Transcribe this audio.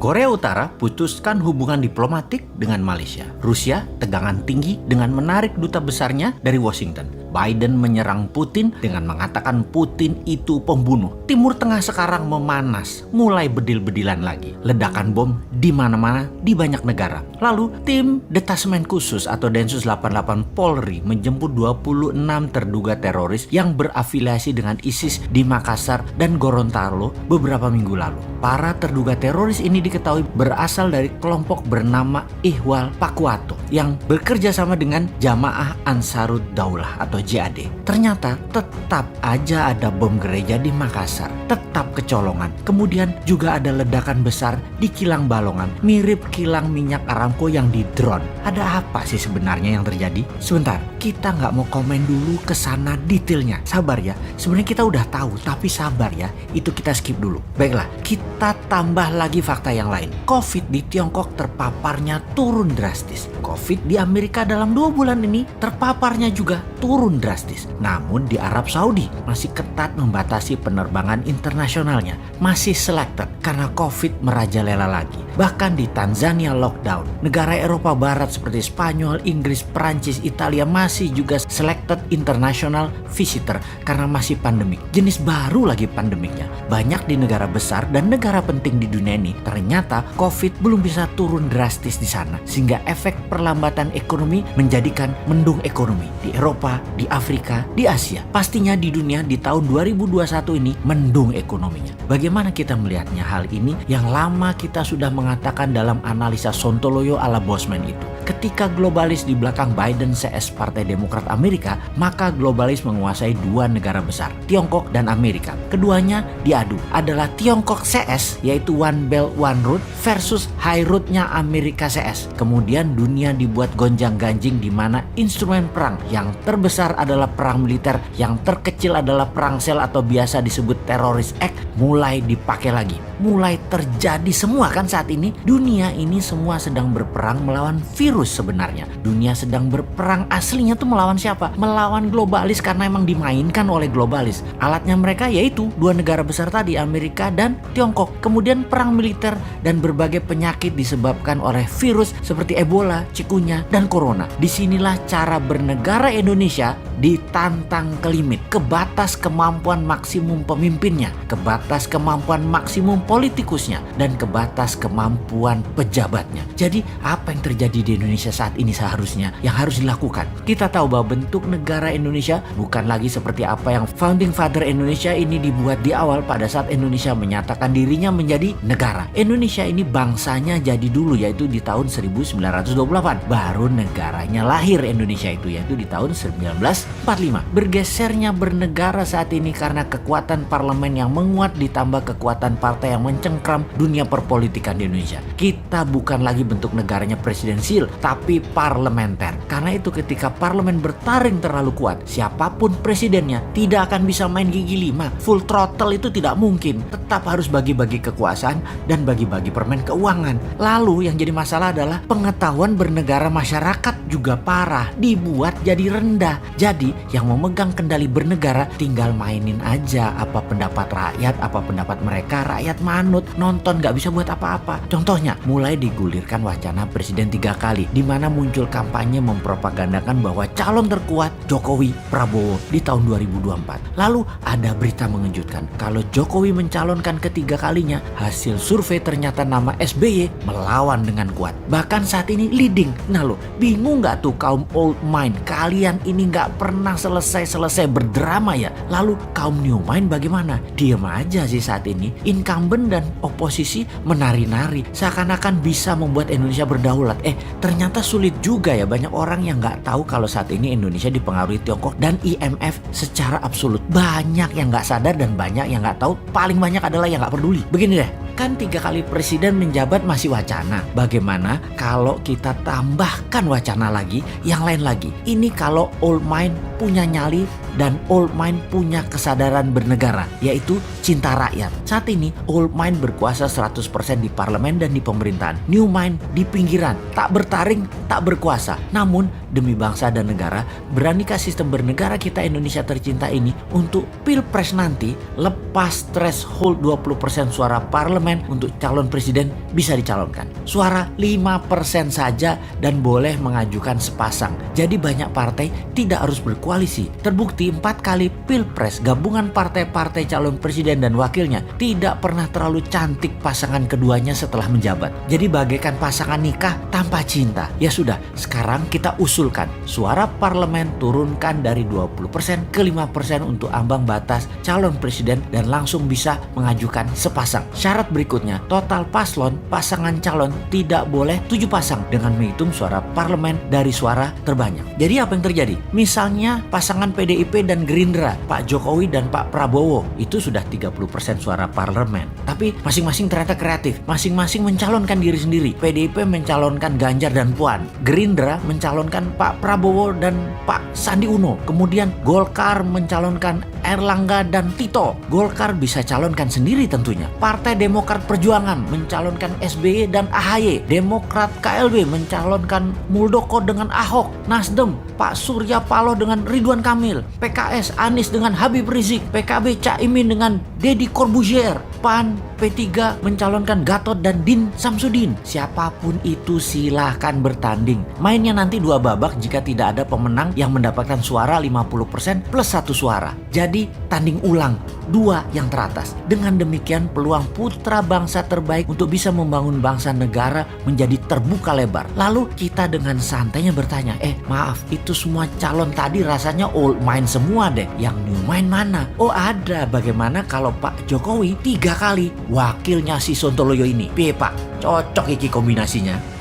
Korea Utara putuskan hubungan diplomatik dengan Malaysia. Rusia tegangan tinggi dengan menarik duta besarnya dari Washington. Biden menyerang Putin dengan mengatakan Putin itu pembunuh. Timur Tengah sekarang memanas, mulai bedil-bedilan lagi. Ledakan bom di mana-mana di banyak negara. Lalu tim Detasmen Khusus atau Densus 88 Polri menjemput 26 terduga teroris yang berafiliasi dengan ISIS di Makassar dan Gorontalo beberapa minggu lalu. Para terduga teroris ini diketahui berasal dari kelompok bernama Ihwal Pakwato yang bekerja sama dengan Jamaah Ansarud Daulah atau JAD. Ternyata tetap aja ada bom gereja di Makassar, tetap kecolongan. Kemudian juga ada ledakan besar di kilang Balongan, mirip kilang minyak Aramco yang di drone. Ada apa sih sebenarnya yang terjadi? Sebentar, kita nggak mau komen dulu ke sana detailnya. Sabar ya, sebenarnya kita udah tahu, tapi sabar ya, itu kita skip dulu. Baiklah, kita tambah lagi fakta yang lain. COVID di Tiongkok terpaparnya turun drastis. COVID di Amerika dalam 2 bulan ini terpaparnya juga turun drastis. Namun di Arab Saudi masih ketat membatasi penerbangan internasionalnya. Masih selected karena COVID merajalela lagi. Bahkan di Tanzania lockdown. Negara Eropa Barat seperti Spanyol, Inggris, Perancis, Italia masih juga selected international visitor karena masih pandemik. Jenis baru lagi pandemiknya. Banyak di negara besar dan negara penting di dunia ini ternyata COVID belum bisa turun drastis di sana. Sehingga efek perlambatan ekonomi menjadikan mendung ekonomi di Eropa, di Afrika, di Asia. Pastinya di dunia di tahun 2021 ini mendung ekonominya. Bagaimana kita melihatnya hal ini yang lama kita sudah mengatakan dalam analisa Sontoloyo ala Bosman itu. Ketika globalis di belakang Biden CS Partai Demokrat Amerika, maka globalis menguasai 2 negara besar, Tiongkok dan Amerika. Keduanya diadu adalah Tiongkok CS yaitu One Belt One Road versus High Road-nya Amerika CS. Kemudian dunia dibuat gonjang-ganjing di mana instrumen perang yang terbesar adalah perang militer, yang terkecil adalah perang sel atau biasa disebut terrorist act mulai dipakai lagi. Mulai terjadi semua kan saat ini. Dunia ini semua sedang berperang melawan virus sebenarnya. Dunia sedang berperang aslinya tuh melawan siapa? Melawan globalis karena emang dimainkan oleh globalis. Alatnya mereka yaitu 2 negara besar tadi, Amerika dan Tiongkok. Kemudian perang militer dan berbagai penyakit disebabkan oleh virus seperti Ebola, Cikunya, dan Corona. Disinilah cara bernegara Indonesia ditantang ke limit, ke batas kemampuan maksimum pemimpinnya, ke batas kemampuan maksimum politikusnya, dan ke batas kemampuan pejabatnya. Jadi apa yang terjadi di Indonesia saat ini seharusnya yang harus dilakukan? Kita tahu bahwa bentuk negara Indonesia bukan lagi seperti apa yang Founding Father Indonesia ini dibuat di awal pada saat Indonesia menyatakan dirinya menjadi negara. Indonesia ini bangsanya jadi dulu yaitu di tahun 1928. Baru negaranya lahir Indonesia itu yaitu di tahun 1945. Bergesernya bernegara saat ini karena kekuatan parlemen yang menguat ditambah kekuatan partai yang mencengkram dunia perpolitikan di Indonesia. Kita bukan lagi bentuk negaranya presidensial tapi parlementer. Karena itu ketika parlemen bertaring terlalu kuat, siapapun presidennya tidak akan bisa main gigi 5. Full throttle itu tidak mungkin. Tetap harus bagi-bagi kekuasaan dan bagi-bagi permen keuangan. Lalu yang jadi masalah adalah pengetahuan bernegara masyarakat juga parah, dibuat jadi rendah. Jadi yang memegang kendali bernegara tinggal mainin aja apa pendapat rakyat, apa pendapat mereka. Rakyat manut, nonton, gak bisa buat apa-apa. Contohnya mulai digulirkan wacana presiden 3 kali di mana muncul kampanye mempropagandakan bahwa calon terkuat Jokowi Prabowo di tahun 2024. Lalu ada berita mengejutkan kalau Jokowi mencalonkan ketiga kalinya, hasil survei ternyata nama SBY melawan dengan kuat. Bahkan saat ini leading. Nah lo bingung gak tuh kaum old mind? Kalian ini gak pernah selesai berdrama ya. Lalu kaum new mind bagaimana? Diam aja sih saat ini. Incumbent dan oposisi menari-nari seakan-akan bisa membuat Indonesia berdaulat. Ternyata sulit juga ya. Banyak orang yang gak tahu kalau saat ini Indonesia dipengaruhi Tiongkok dan IMF secara absolut. Banyak yang gak sadar dan banyak yang gak tahu. Paling banyak adalah yang gak peduli. Begini deh, kan 3 kali presiden menjabat masih wacana. Bagaimana kalau kita tambahkan wacana lagi, yang lain lagi? Ini kalau old mind punya nyali dan old mind punya kesadaran bernegara, yaitu cinta rakyat. Saat ini old mind berkuasa 100% di parlemen dan di pemerintahan. New mind di pinggiran, tak bertaring, tak berkuasa. Namun demi bangsa dan negara, beranikah sistem bernegara kita Indonesia tercinta ini untuk pilpres nanti lepas threshold 20% suara parlemen parlemen untuk calon presiden bisa dicalonkan. Suara 5% saja dan boleh mengajukan sepasang. Jadi banyak partai tidak harus berkoalisi. Terbukti 4 kali pilpres gabungan partai-partai calon presiden dan wakilnya tidak pernah terlalu cantik pasangan keduanya setelah menjabat. Jadi bagaikan pasangan nikah tanpa cinta. Ya sudah, sekarang kita usulkan suara parlemen turunkan dari 20% ke 5% untuk ambang batas calon presiden dan langsung bisa mengajukan sepasang. Syarat berikutnya, total pasangan calon tidak boleh 7 pasang dengan menghitung suara parlemen dari suara terbanyak. Jadi apa yang terjadi? Misalnya pasangan PDIP dan Gerindra, Pak Jokowi dan Pak Prabowo, itu sudah 30% suara parlemen. Tapi masing-masing ternyata kreatif. Masing-masing mencalonkan diri sendiri. PDIP mencalonkan Ganjar dan Puan. Gerindra mencalonkan Pak Prabowo dan Pak Sandi Uno. Kemudian Golkar mencalonkan Erlangga dan Tito. Golkar bisa calonkan sendiri tentunya. Partai Demokrat Perjuangan mencalonkan SBY dan AHY. Demokrat KLB mencalonkan Muldoko dengan Ahok. Nasdem Pak Surya Paloh dengan Ridwan Kamil. PKS Anies dengan Habib Rizik. PKB Caimin dengan Deddy Corbuzier. PAN P3 mencalonkan Gatot dan Din Samsudin. Siapapun itu silahkan bertanding. Mainnya nanti 2 babak jika tidak ada pemenang yang mendapatkan suara 50% plus 1 suara. Jadi tanding ulang 2 yang teratas. Dengan demikian peluang putra bangsa terbaik untuk bisa membangun bangsa negara menjadi terbuka lebar. Lalu kita dengan santainya bertanya, maaf itu semua calon tadi rasanya old mind semua deh. Yang new mind mana? Oh ada. Bagaimana kalau Pak Jokowi 3 kali wakilnya si Sontoloyo ini? Piye Pak? Cocok iki kombinasinya.